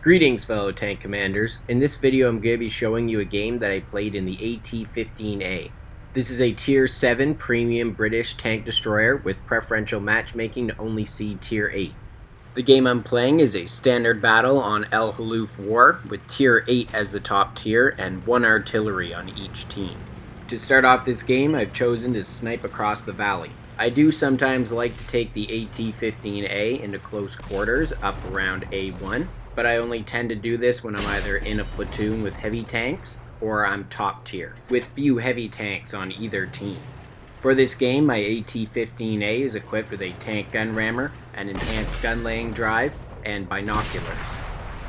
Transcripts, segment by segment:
Greetings fellow tank commanders. In this video I'm going to be showing you a game that I played in the AT-15A. This is a tier 7 premium British tank destroyer with preferential matchmaking to only see tier 8. The game I'm playing is a standard battle on El Haluf War with tier 8 as the top tier and 1 artillery on each team. To start off this game I've chosen to snipe across the valley. I do sometimes like to take the AT-15A into close quarters up around A1. But I only tend to do this when I'm either in a platoon with heavy tanks or I'm top tier, with few heavy tanks on either team. For this game, my AT-15A is equipped with a tank gun rammer, an enhanced gun laying drive, and binoculars.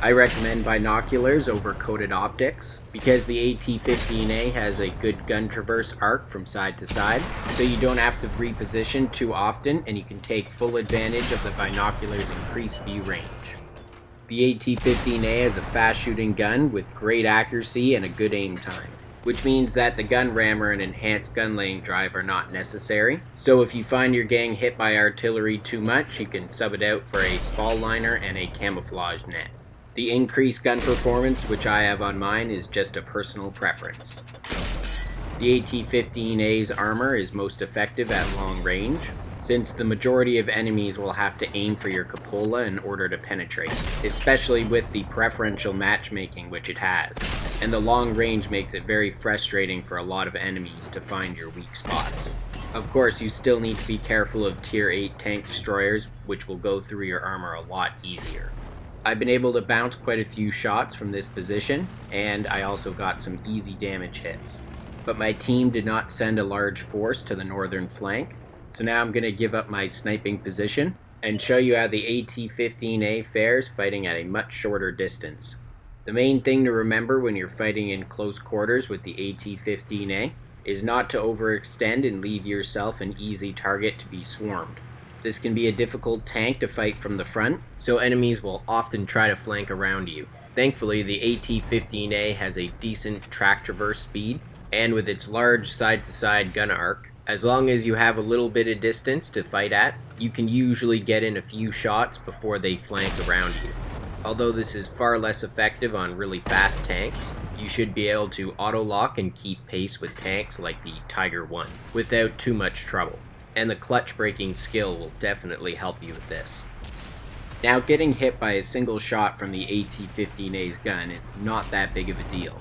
I recommend binoculars over coated optics because the AT-15A has a good gun traverse arc from side to side, so you don't have to reposition too often and you can take full advantage of the binoculars' increased view range. The AT-15A has a fast shooting gun with great accuracy and a good aim time, which means that the gun rammer and enhanced gun laying drive are not necessary. So if you find you're getting hit by artillery too much, you can sub it out for a spall liner and a camouflage net. The increased gun performance, which I have on mine, is just a personal preference. The AT-15A's armor is most effective at long range, since the majority of enemies will have to aim for your cupola in order to penetrate, especially with the preferential matchmaking which it has, and the long range makes it very frustrating for a lot of enemies to find your weak spots. Of course, you still need to be careful of tier 8 tank destroyers, which will go through your armor a lot easier. I've been able to bounce quite a few shots from this position, and I also got some easy damage hits. But my team did not send a large force to the northern flank, so now I'm going to give up my sniping position and show you how the AT-15A fares fighting at a much shorter distance. The main thing to remember when you're fighting in close quarters with the AT-15A is not to overextend and leave yourself an easy target to be swarmed. This can be a difficult tank to fight from the front, so enemies will often try to flank around you. Thankfully, the AT-15A has a decent track traverse speed, and with its large side-to-side gun arc, as long as you have a little bit of distance to fight at, you can usually get in a few shots before they flank around you. Although this is far less effective on really fast tanks, you should be able to auto-lock and keep pace with tanks like the Tiger 1 without too much trouble, and the clutch breaking skill will definitely help you with this. Now, getting hit by a single shot from the AT-15A's gun is not that big of a deal.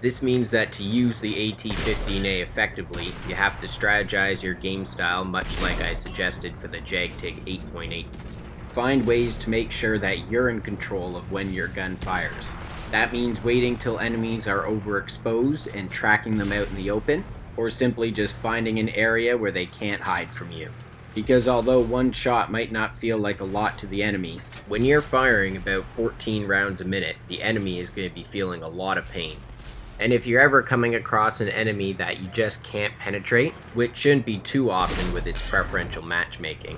This means that to use the AT-15A effectively, you have to strategize your game style much like I suggested for the JagTig 8.8. Find ways to make sure that you're in control of when your gun fires. That means waiting till enemies are overexposed and tracking them out in the open, or simply just finding an area where they can't hide from you. Because although one shot might not feel like a lot to the enemy, when you're firing about 14 rounds a minute, the enemy is going to be feeling a lot of pain. And if you're ever coming across an enemy that you just can't penetrate, which shouldn't be too often with its preferential matchmaking,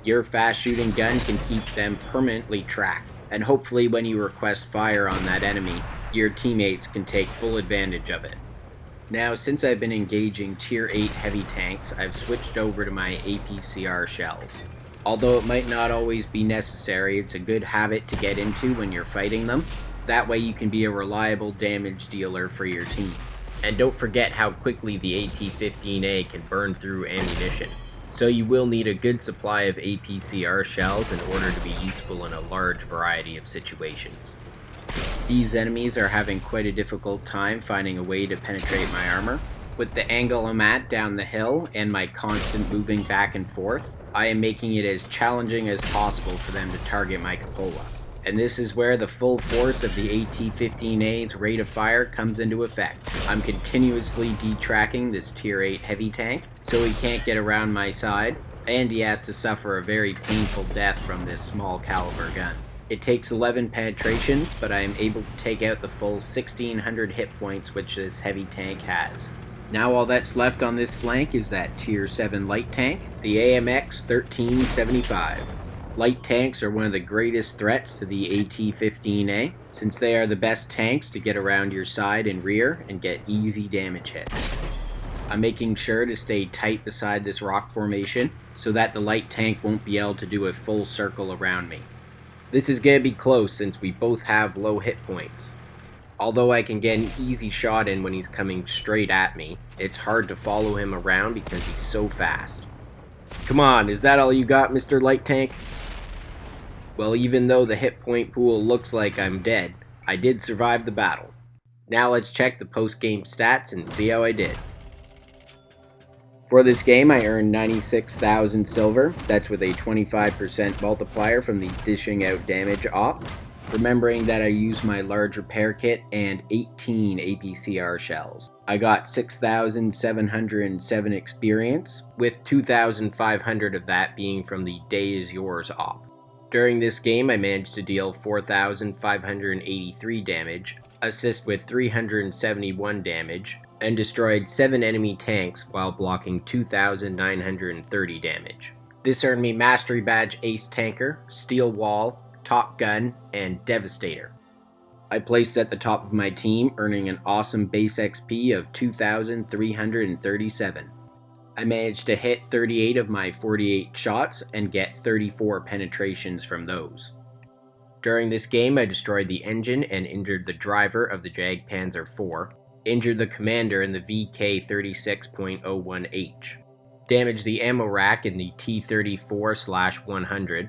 your fast shooting gun can keep them permanently tracked, and hopefully when you request fire on that enemy, your teammates can take full advantage of it. Now, since I've been engaging tier 8 heavy tanks, I've switched over to my APCR shells. Although it might not always be necessary, it's a good habit to get into when you're fighting them. That way you can be a reliable damage dealer for your team. And don't forget how quickly the AT-15A can burn through ammunition. So you will need a good supply of APCR shells in order to be useful in a large variety of situations. These enemies are having quite a difficult time finding a way to penetrate my armor. With the angle I'm at down the hill and my constant moving back and forth, I am making it as challenging as possible for them to target my cupola. And this is where the full force of the AT-15A's rate of fire comes into effect. I'm continuously detracking this tier 8 heavy tank, so he can't get around my side, and he has to suffer a very painful death from this small caliber gun. It takes 11 penetrations, but I am able to take out the full 1600 hit points which this heavy tank has. Now all that's left on this flank is that tier 7 light tank, the AMX 1375. Light tanks are one of the greatest threats to the AT-15A, since they are the best tanks to get around your side and rear and get easy damage hits. I'm making sure to stay tight beside this rock formation so that the light tank won't be able to do a full circle around me. This is gonna be close since we both have low hit points. Although I can get an easy shot in when he's coming straight at me, it's hard to follow him around because he's so fast. Come on, is that all you got, Mr. Light Tank? Well, even though the hit point pool looks like I'm dead, I did survive the battle. Now let's check the post-game stats and see how I did. For this game, I earned 96,000 silver. That's with a 25% multiplier from the dishing out damage op. Remembering that I used my large repair kit and 18 APCR shells. I got 6,707 experience, with 2,500 of that being from the Day Is Yours op. During this game, I managed to deal 4,583 damage, assist with 371 damage, and destroyed 7 enemy tanks while blocking 2,930 damage. This earned me Mastery Badge Ace Tanker, Steel Wall, Top Gun, and Devastator. I placed at the top of my team, earning an awesome base XP of 2,337. I managed to hit 38 of my 48 shots and get 34 penetrations from those. During this game, I destroyed the engine and injured the driver of the Jag Panzer IV, injured the commander in the VK36.01H, damaged the ammo rack in the T-34/100,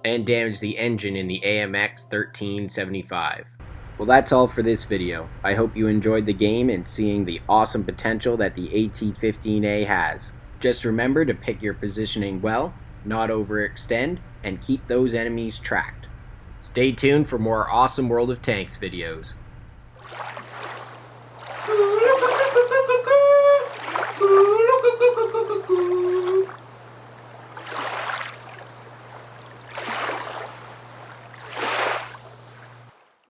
and damaged the engine in the AMX 1375. Well, that's all for this video. I hope you enjoyed the game and seeing the awesome potential that the AT-15A has. Just remember to pick your positioning well, not overextend, and keep those enemies tracked. Stay tuned for more awesome World of Tanks videos.